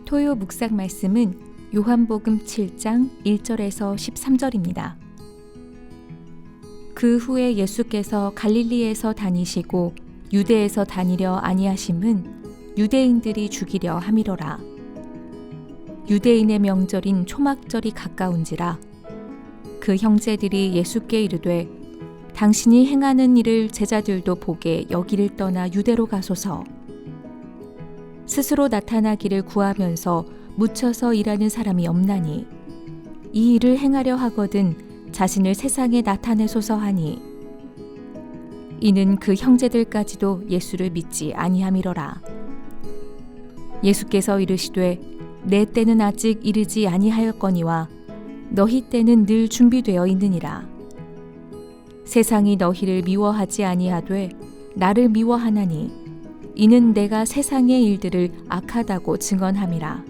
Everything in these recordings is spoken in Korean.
토요 묵상 말씀은 요한복음 7장 1절에서 13절입니다. 그 후에 예수께서 갈릴리에서 다니시고 유대에서 다니려 아니하심은 유대인들이 죽이려 함이로라. 유대인의 명절인 초막절이 가까운지라. 그 형제들이 예수께 이르되 당신이 행하는 일을 제자들도 보게 여기를 떠나 유대로 가소서. 스스로 나타나기를 구하면서 묻혀서 일하는 사람이 없나니 이 일을 행하려 하거든 자신을 세상에 나타내소서 하니 이는 그 형제들까지도 예수를 믿지 아니함이로라. 예수께서 이르시되 내 때는 아직 이르지 아니하였거니와 너희 때는 늘 준비되어 있느니라. 세상이 너희를 미워하지 아니하되 나를 미워하나니 이는 내가 세상의 일들을 악하다고 증언함이라.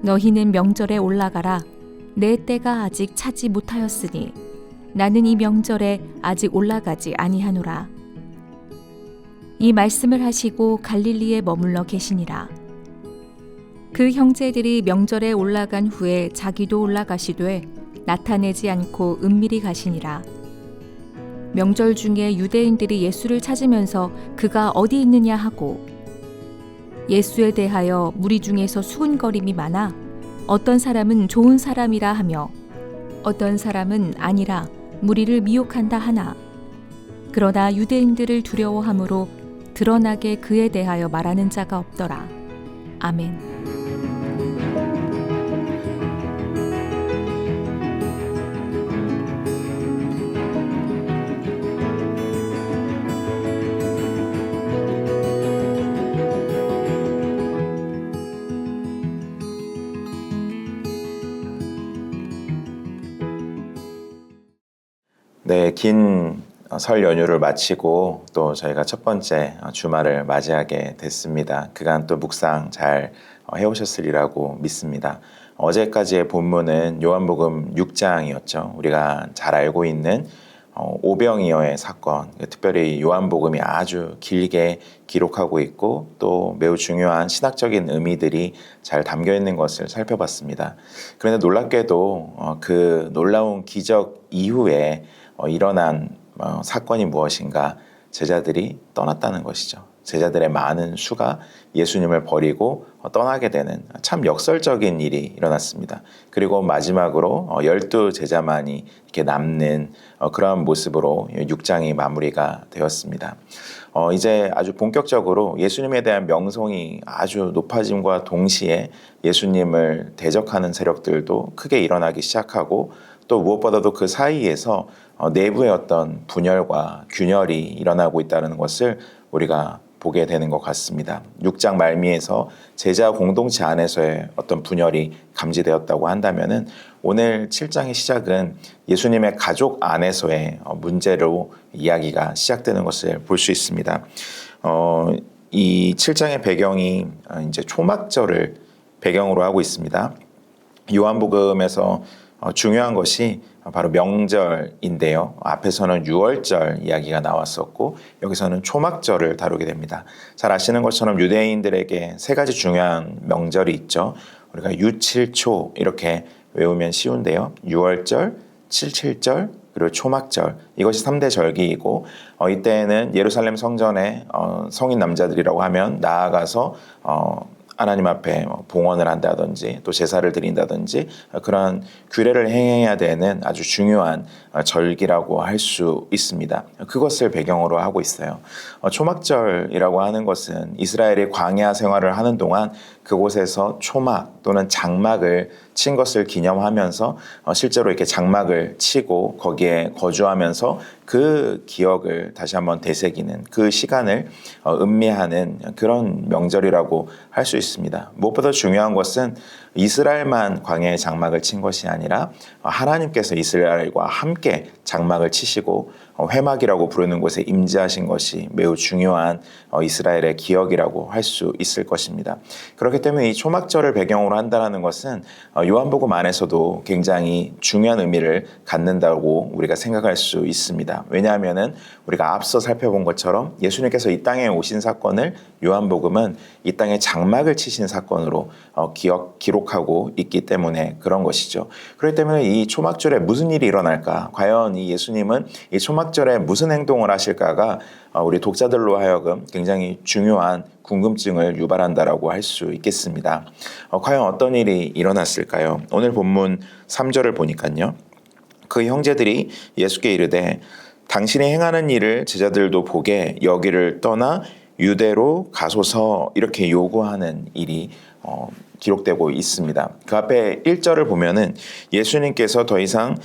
너희는 명절에 올라가라. 내 때가 아직 차지 못하였으니 나는 이 명절에 아직 올라가지 아니하노라. 이 말씀을 하시고 갈릴리에 머물러 계시니라. 그 형제들이 명절에 올라간 후에 자기도 올라가시되 나타내지 않고 은밀히 가시니라. 명절 중에 유대인들이 예수를 찾으면서 그가 어디 있느냐 하고 예수에 대하여 무리 중에서 수군거림이 많아 어떤 사람은 좋은 사람이라 하며 어떤 사람은 아니라 무리를 미혹한다 하나 그러나 유대인들을 두려워함으로 드러나게 그에 대하여 말하는 자가 없더라. 아멘. 네, 긴 설 연휴를 마치고 또 저희가 첫 번째 주말을 맞이하게 됐습니다. 그간 또 묵상 잘 해오셨으리라고 믿습니다. 어제까지의 본문은 요한복음 6장이었죠. 우리가 잘 알고 있는 오병이어의 사건, 특별히 요한복음이 아주 길게 기록하고 있고 또 매우 중요한 신학적인 의미들이 잘 담겨 있는 것을 살펴봤습니다. 그런데 놀랍게도 그 놀라운 기적 이후에 일어난 사건이 무엇인가? 제자들이 떠났다는 것이죠. 제자들의 많은 수가 예수님을 버리고 떠나게 되는 참 역설적인 일이 일어났습니다. 그리고 마지막으로 12 제자만이 이렇게 남는 그러한 모습으로 6장이 마무리가 되었습니다. 이제 아주 본격적으로 예수님에 대한 명성이 아주 높아짐과 동시에 예수님을 대적하는 세력들도 크게 일어나기 시작하고 또 무엇보다도 그 사이에서 내부의 어떤 분열과 균열이 일어나고 있다는 것을 우리가 보게 되는 것 같습니다. 6장 말미에서 제자 공동체 안에서의 어떤 분열이 감지되었다고 한다면은 오늘 7장의 시작은 예수님의 가족 안에서의 문제로 이야기가 시작되는 것을 볼 수 있습니다. 이 7장의 배경이 이제 초막절을 배경으로 하고 있습니다. 요한복음에서 중요한 것이 바로 명절인데요. 앞에서는 유월절 이야기가 나왔었고 여기서는 초막절을 다루게 됩니다. 잘 아시는 것처럼 유대인들에게 세 가지 중요한 명절이 있죠. 우리가 유칠초 이렇게 외우면 쉬운데요. 유월절, 칠칠절, 그리고 초막절, 이것이 3대 절기이고 이때에는 예루살렘 성전에 성인 남자들이라고 하면 나아가서 하나님 앞에 봉헌을 한다든지 또 제사를 드린다든지 그런 규례를 행해야 되는 아주 중요한 절기라고 할 수 있습니다. 그것을 배경으로 하고 있어요. 초막절이라고 하는 것은 이스라엘이 광야 생활을 하는 동안 그곳에서 초막 또는 장막을 친 것을 기념하면서 실제로 이렇게 장막을 치고 거기에 거주하면서 그 기억을 다시 한번 되새기는 그 시간을 음미하는 그런 명절이라고 할 수 있습니다. 무엇보다 중요한 것은 이스라엘만 광야의 장막을 친 것이 아니라 하나님께서 이스라엘과 함께 장막을 치시고 회막이라고 부르는 곳에 임재하신 것이 매우 중요한 이스라엘의 기억이라고 할 수 있을 것입니다. 그렇기 때문에 이 초막절을 배경으로 한다는 것은 요한복음 안에서도 굉장히 중요한 의미를 갖는다고 우리가 생각할 수 있습니다. 왜냐하면 우리가 앞서 살펴본 것처럼 예수님께서 이 땅에 오신 사건을 요한복음은 이 땅에 장막을 치신 사건으로 기록하고 있기 때문에 그런 것이죠. 그렇기 때문에 이 초막절에 무슨 일이 일어날까? 과연 이 예수님은 이 초막절에 무슨 행동을 하실까가 우리 독자들로 하여금 굉장히 중요한 궁금증을 유발한다라고 할 수 있겠습니다. 과연 어떤 일이 일어났을까요? 오늘 본문 3절을 보니까요. 그 형제들이 예수께 이르되 당신이 행하는 일을 제자들도 보게 여기를 떠나 유대로 가소서 이렇게 요구하는 일이 기록되고 있습니다. 그 앞에 1절을 보면은 예수님께서 더 이상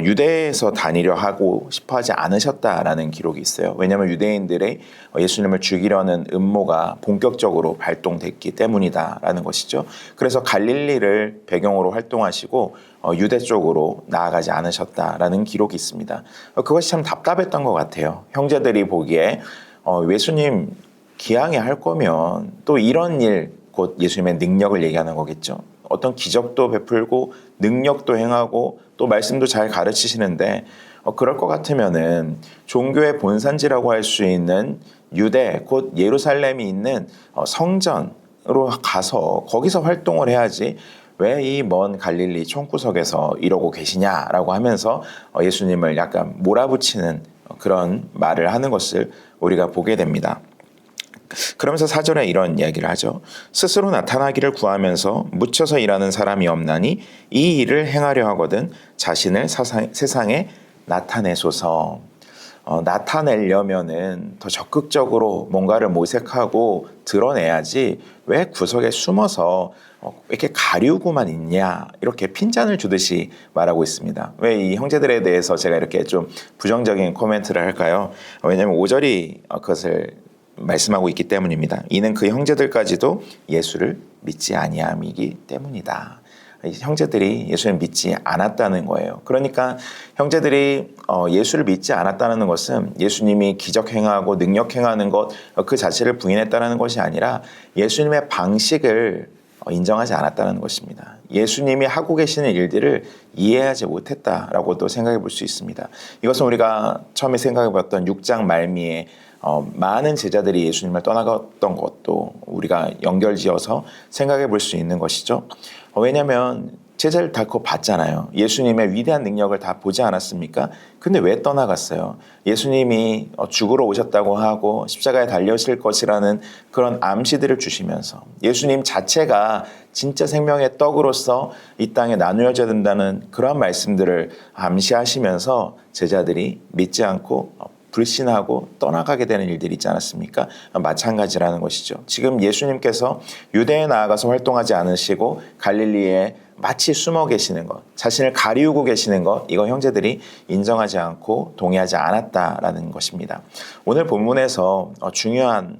유대에서 다니려 하고 싶어 하지 않으셨다라는 기록이 있어요. 왜냐하면 유대인들의 예수님을 죽이려는 음모가 본격적으로 발동됐기 때문이다라는 것이죠. 그래서 갈릴리를 배경으로 활동하시고 유대 쪽으로 나아가지 않으셨다라는 기록이 있습니다. 그것이 참 답답했던 것 같아요. 형제들이 보기에 예수님 기왕에 할 거면 또 이런 일, 곧 예수님의 능력을 얘기하는 거겠죠. 어떤 기적도 베풀고 능력도 행하고 또 말씀도 잘 가르치시는데 그럴 것 같으면은 종교의 본산지라고 할 수 있는 유대 곧 예루살렘이 있는 성전으로 가서 거기서 활동을 해야지 왜 이 먼 갈릴리 총구석에서 이러고 계시냐라고 하면서 예수님을 약간 몰아붙이는 그런 말을 하는 것을 우리가 보게 됩니다. 그러면서 4절에 이런 이야기를 하죠. 스스로 나타나기를 구하면서 묻혀서 일하는 사람이 없나니 이 일을 행하려 하거든 자신을 세상에 나타내소서. 나타내려면은 더 적극적으로 뭔가를 모색하고 드러내야지 왜 구석에 숨어서 이렇게 가리우고만 있냐 이렇게 핀잔을 주듯이 말하고 있습니다. 왜 이 형제들에 대해서 제가 이렇게 좀 부정적인 코멘트를 할까요? 왜냐하면 5절이 그것을 말씀하고 있기 때문입니다. 이는 그 형제들까지도 예수를 믿지 아니함이기 때문이다. 형제들이 예수를 믿지 않았다는 거예요. 그러니까 형제들이 예수를 믿지 않았다는 것은 예수님이 기적 행하고 능력 행하는 것 그 자체를 부인했다는 것이 아니라 예수님의 방식을 인정하지 않았다는 것입니다. 예수님이 하고 계시는 일들을 이해하지 못했다라고도 생각해 볼 수 있습니다. 이것은 우리가 처음에 생각해 봤던 6장 말미에 많은 제자들이 예수님을 떠나갔던 것도 우리가 연결지어서 생각해 볼 수 있는 것이죠. 왜냐하면 제자를 다 그거 봤잖아요. 예수님의 위대한 능력을 다 보지 않았습니까? 근데 왜 떠나갔어요? 예수님이 죽으러 오셨다고 하고 십자가에 달려실 것이라는 그런 암시들을 주시면서 예수님 자체가 진짜 생명의 떡으로서 이 땅에 나누어져야 된다는 그런 말씀들을 암시하시면서 제자들이 믿지 않고 불신하고 떠나가게 되는 일들이 있지 않았습니까? 마찬가지라는 것이죠. 지금 예수님께서 유대에 나아가서 활동하지 않으시고 갈릴리에 마치 숨어 계시는 것, 자신을 가리우고 계시는 것, 이거 형제들이 인정하지 않고 동의하지 않았다라는 것입니다. 오늘 본문에서 중요한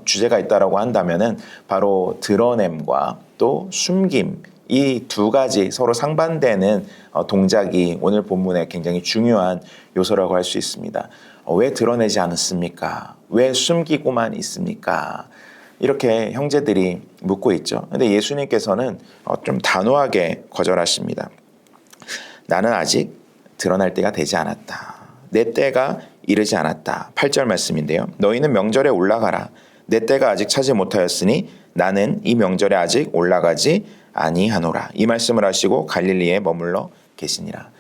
주제가 있다라고 한다면은 바로 드러냄과 또 숨김, 이 두 가지 서로 상반되는 동작이 오늘 본문의 굉장히 중요한 요소라고 할 수 있습니다. 왜 드러내지 않았습니까? 왜 숨기고만 있습니까? 이렇게 형제들이 묻고 있죠. 근데 예수님께서는 좀 단호하게 거절하십니다. 나는 아직 드러날 때가 되지 않았다. 내 때가 이르지 않았다. 8절 말씀인데요. 너희는 명절에 올라가라. 내 때가 아직 차지 못하였으니 나는 이 명절에 아직 올라가지 아니하노라. 이 말씀을 하시고 갈릴리에 머물러 계시니라.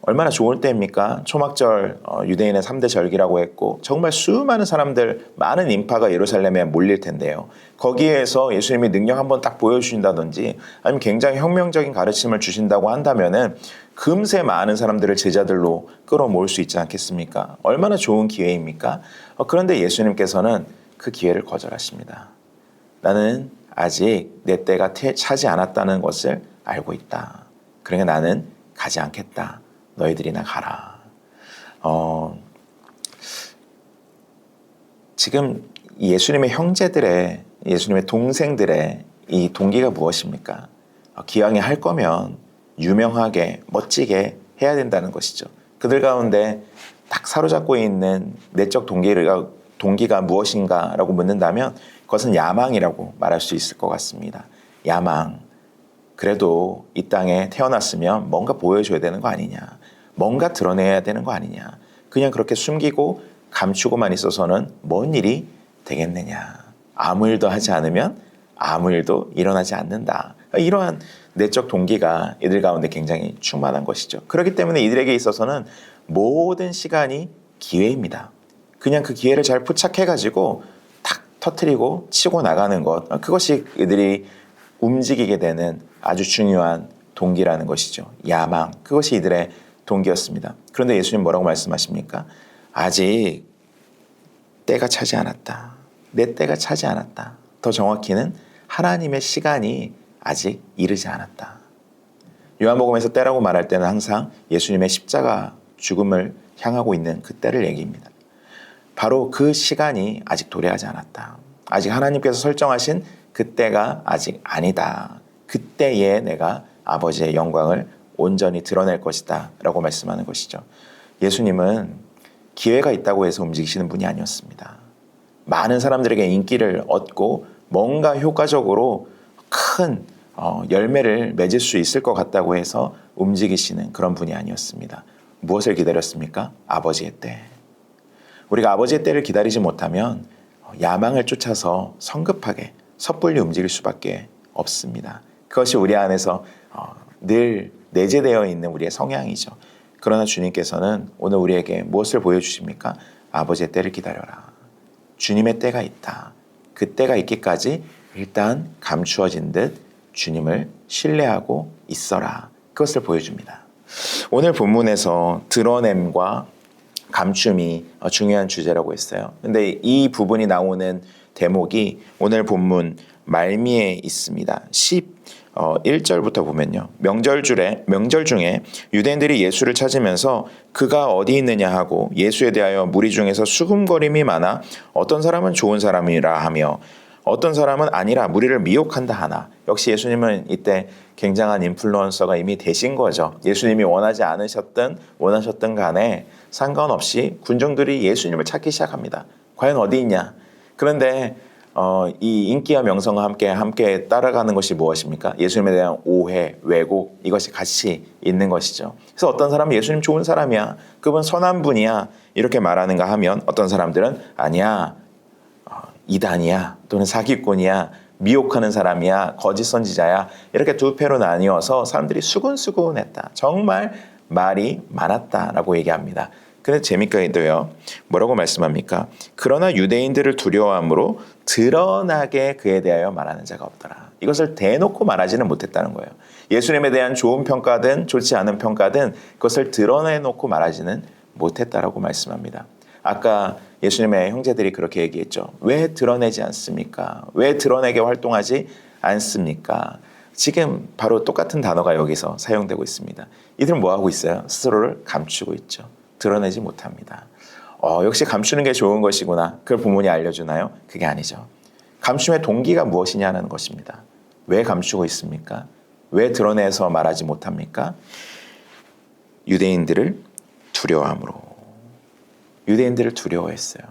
얼마나 좋을 때입니까? 초막절 유대인의 3대 절기라고 했고 정말 수많은 사람들, 많은 인파가 예루살렘에 몰릴 텐데요. 거기에서 예수님이 능력 한번 딱 보여주신다든지 아니면 굉장히 혁명적인 가르침을 주신다고 한다면은 금세 많은 사람들을 제자들로 끌어모을 수 있지 않겠습니까? 얼마나 좋은 기회입니까? 그런데 예수님께서는 그 기회를 거절하십니다. 나는 아직 내 때가 차지 않았다는 것을 알고 있다. 그러니까 나는 가지 않겠다. 너희들이나 가라. 지금 예수님의 형제들의, 예수님의 동생들의 이 동기가 무엇입니까? 기왕에 할 거면 유명하게 멋지게 해야 된다는 것이죠. 그들 가운데 딱 사로잡고 있는 내적 동기가 무엇인가라고 묻는다면 그것은 야망이라고 말할 수 있을 것 같습니다. 야망. 그래도 이 땅에 태어났으면 뭔가 보여줘야 되는 거 아니냐. 뭔가 드러내야 되는 거 아니냐. 그냥 그렇게 숨기고 감추고만 있어서는 뭔 일이 되겠느냐. 아무 일도 하지 않으면 아무 일도 일어나지 않는다. 이러한 내적 동기가 이들 가운데 굉장히 충만한 것이죠. 그렇기 때문에 이들에게 있어서는 모든 시간이 기회입니다. 그냥 그 기회를 잘 포착해가지고 탁 터뜨리고 치고 나가는 것. 그것이 이들이 움직이게 되는 아주 중요한 동기라는 것이죠. 야망. 그것이 이들의 동기였습니다. 그런데 예수님 뭐라고 말씀하십니까? 아직 때가 차지 않았다. 내 때가 차지 않았다. 더 정확히는 하나님의 시간이 아직 이르지 않았다. 요한복음에서 때라고 말할 때는 항상 예수님의 십자가 죽음을 향하고 있는 그 때를 얘기합니다. 바로 그 시간이 아직 도래하지 않았다. 아직 하나님께서 설정하신 그 때가 아직 아니다. 그때에 내가 아버지의 영광을 온전히 드러낼 것이다 라고 말씀하는 것이죠. 예수님은 기회가 있다고 해서 움직이시는 분이 아니었습니다. 많은 사람들에게 인기를 얻고 뭔가 효과적으로 큰 열매를 맺을 수 있을 것 같다고 해서 움직이시는 그런 분이 아니었습니다. 무엇을 기다렸습니까? 아버지의 때. 우리가 아버지의 때를 기다리지 못하면 야망을 쫓아서 성급하게 섣불리 움직일 수밖에 없습니다. 그것이 우리 안에서 늘 내재되어 있는 우리의 성향이죠. 그러나 주님께서는 오늘 우리에게 무엇을 보여주십니까? 아버지의 때를 기다려라. 주님의 때가 있다. 그 때가 있기까지 일단 감추어진 듯 주님을 신뢰하고 있어라. 그것을 보여줍니다. 오늘 본문에서 드러냄과 감춤이 중요한 주제라고 했어요. 근데 이 부분이 나오는 대목이 오늘 본문 말미에 있습니다. 11절부터 보면요. 명절 중에 유대인들이 예수를 찾으면서 그가 어디 있느냐 하고 예수에 대하여 무리 중에서 수군거림이 많아 어떤 사람은 좋은 사람이라 하며 어떤 사람은 아니라 무리를 미혹한다 하나. 역시 예수님은 이때 굉장한 인플루언서가 이미 되신 거죠. 예수님이 원하셨든 간에 상관없이 군중들이 예수님을 찾기 시작합니다. 과연 어디 있냐? 그런데 이 인기와 명성과 함께 따라가는 것이 무엇입니까? 예수님에 대한 오해, 왜곡 이것이 같이 있는 것이죠. 그래서 어떤 사람은 예수님 좋은 사람이야, 그분 선한 분이야 이렇게 말하는가 하면 어떤 사람들은 아니야, 이단이야 또는 사기꾼이야, 미혹하는 사람이야, 거짓 선지자야 이렇게 두 패로 나뉘어서 사람들이 수군수군했다. 정말 말이 많았다라고 얘기합니다. 근데 재밌게도요. 뭐라고 말씀합니까? 그러나 유대인들을 두려워함으로 드러나게 그에 대하여 말하는 자가 없더라. 이것을 대놓고 말하지는 못했다는 거예요. 예수님에 대한 좋은 평가든 좋지 않은 평가든 그것을 드러내놓고 말하지는 못했다라고 말씀합니다. 아까 예수님의 형제들이 그렇게 얘기했죠. 왜 드러내지 않습니까? 왜 드러내게 활동하지 않습니까? 지금 바로 똑같은 단어가 여기서 사용되고 있습니다. 이들은 뭐하고 있어요? 스스로를 감추고 있죠. 드러내지 못합니다. 역시 감추는 게 좋은 것이구나. 그걸 부모님이 알려주나요? 그게 아니죠. 감춤의 동기가 무엇이냐는 것입니다. 왜 감추고 있습니까? 왜 드러내서 말하지 못합니까? 유대인들을 두려워함으로. 유대인들을 두려워했어요.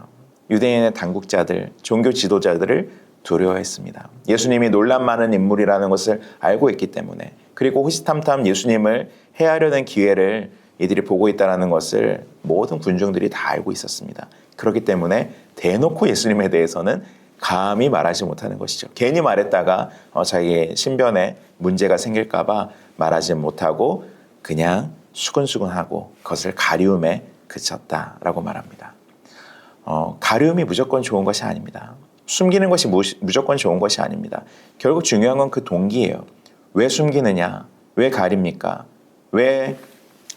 유대인의 당국자들, 종교 지도자들을 두려워했습니다. 예수님이 논란 많은 인물이라는 것을 알고 있기 때문에, 그리고 호시탐탐 예수님을 해하려는 기회를 이들이 보고 있다는 것을 모든 군중들이 다 알고 있었습니다. 그렇기 때문에 대놓고 예수님에 대해서는 감히 말하지 못하는 것이죠. 괜히 말했다가 자기의 신변에 문제가 생길까 봐 말하지 못하고 그냥 수근수근하고 그것을 가리움에 그쳤다라고 말합니다. 가리움이 무조건 좋은 것이 아닙니다. 숨기는 것이 무조건 좋은 것이 아닙니다. 결국 중요한 건 그 동기예요. 왜 숨기느냐? 왜 가립니까? 왜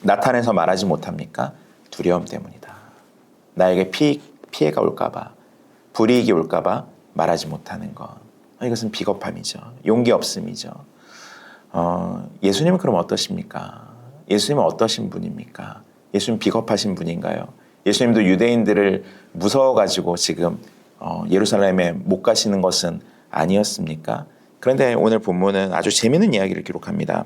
나타내서 말하지 못합니까? 두려움 때문이다. 나에게 피해가 올까 봐, 불이익이 올까 봐 말하지 못하는 것. 이것은 비겁함이죠. 용기 없음이죠. 예수님은 그럼 어떠십니까? 예수님은 어떠신 분입니까? 예수님 비겁하신 분인가요? 예수님도 유대인들을 무서워가지고 지금 예루살렘에 못 가시는 것은 아니었습니까? 그런데 오늘 본문은 아주 재미있는 이야기를 기록합니다.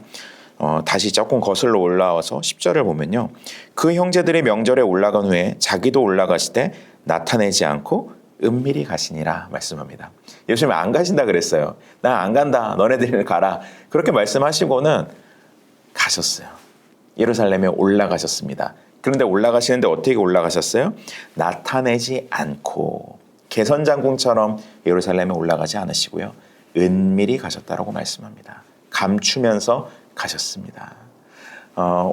다시 조금 거슬러 올라와서 10절을 보면요. 그 형제들이 명절에 올라간 후에 자기도 올라가시되 나타내지 않고 은밀히 가시니라 말씀합니다. 예수님이 안 가신다 그랬어요. 나 안 간다. 너네들은 가라. 그렇게 말씀하시고는 가셨어요. 예루살렘에 올라가셨습니다. 그런데 올라가시는데 어떻게 올라가셨어요? 나타내지 않고 개선장군처럼 예루살렘에 올라가지 않으시고요. 은밀히 가셨다라고 말씀합니다. 감추면서 가셨습니다.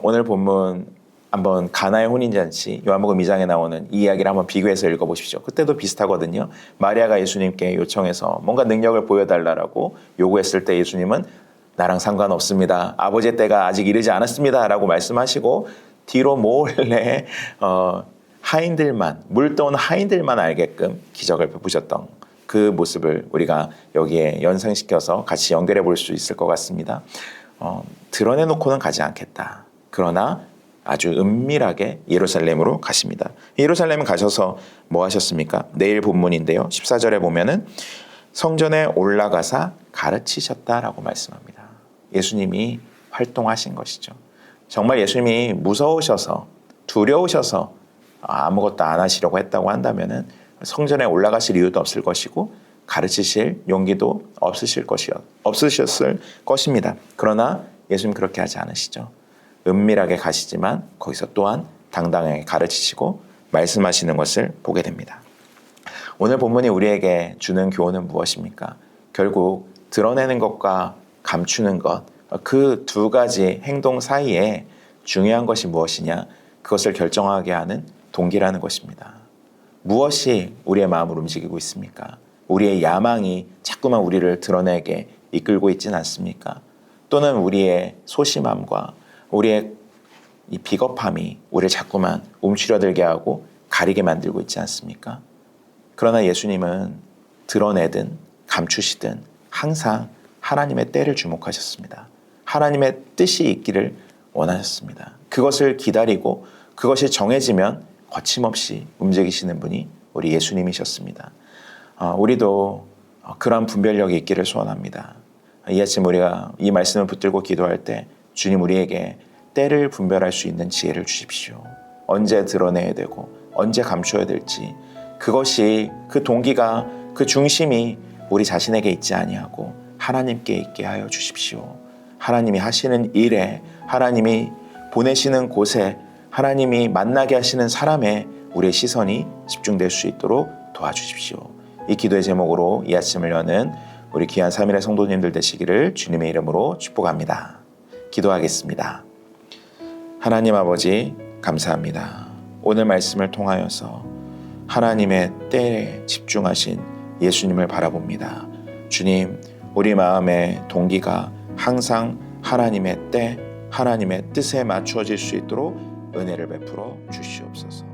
오늘 본문 한번 가나의 혼인잔치 요한복음 2장에 나오는 이 이야기를 한번 비교해서 읽어보십시오. 그때도 비슷하거든요. 마리아가 예수님께 요청해서 뭔가 능력을 보여달라고 요구했을 때 예수님은 나랑 상관없습니다. 아버지의 때가 아직 이르지 않았습니다. 라고 말씀하시고 뒤로 몰래 하인들만 물떠온 하인들만 알게끔 기적을 베푸셨던 그 모습을 우리가 여기에 연상시켜서 같이 연결해 볼 수 있을 것 같습니다. 드러내놓고는 가지 않겠다. 그러나 아주 은밀하게 예루살렘으로 가십니다. 예루살렘 가셔서 뭐 하셨습니까? 내일 본문인데요. 14절에 보면은 성전에 올라가사 가르치셨다라고 말씀합니다. 예수님이 활동하신 것이죠. 정말 예수님이 무서우셔서 두려우셔서 아무것도 안 하시려고 했다고 한다면은 성전에 올라가실 이유도 없을 것이고 가르치실 용기도 없으셨을 것입니다. 그러나 예수님 그렇게 하지 않으시죠. 은밀하게 가시지만 거기서 또한 당당하게 가르치시고 말씀하시는 것을 보게 됩니다. 오늘 본문이 우리에게 주는 교훈은 무엇입니까? 결국 드러내는 것과 감추는 것, 그 두 가지 행동 사이에 중요한 것이 무엇이냐? 그것을 결정하게 하는 동기라는 것입니다. 무엇이 우리의 마음을 움직이고 있습니까? 우리의 야망이 자꾸만 우리를 드러내게 이끌고 있지는 않습니까? 또는 우리의 소심함과 우리의 이 비겁함이 우리를 자꾸만 움츠려들게 하고 가리게 만들고 있지 않습니까? 그러나 예수님은 드러내든 감추시든 항상 하나님의 때를 주목하셨습니다. 하나님의 뜻이 있기를 원하셨습니다. 그것을 기다리고 그것이 정해지면 거침없이 움직이시는 분이 우리 예수님이셨습니다. 우리도 그러한 분별력이 있기를 소원합니다. 이 아침 우리가 이 말씀을 붙들고 기도할 때 주님 우리에게 때를 분별할 수 있는 지혜를 주십시오. 언제 드러내야 되고 언제 감춰야 될지 그것이 그 동기가 그 중심이 우리 자신에게 있지 아니하고 하나님께 있게 하여 주십시오. 하나님이 하시는 일에 하나님이 보내시는 곳에 하나님이 만나게 하시는 사람에 우리의 시선이 집중될 수 있도록 도와주십시오. 이 기도의 제목으로 이 아침을 여는 우리 귀한 3일의 성도님들 되시기를 주님의 이름으로 축복합니다. 기도하겠습니다. 하나님 아버지 감사합니다. 오늘 말씀을 통하여서 하나님의 때에 집중하신 예수님을 바라봅니다. 주님, 우리 마음의 동기가 항상 하나님의 때, 하나님의 뜻에 맞추어질 수 있도록 은혜를 베풀어 주시옵소서.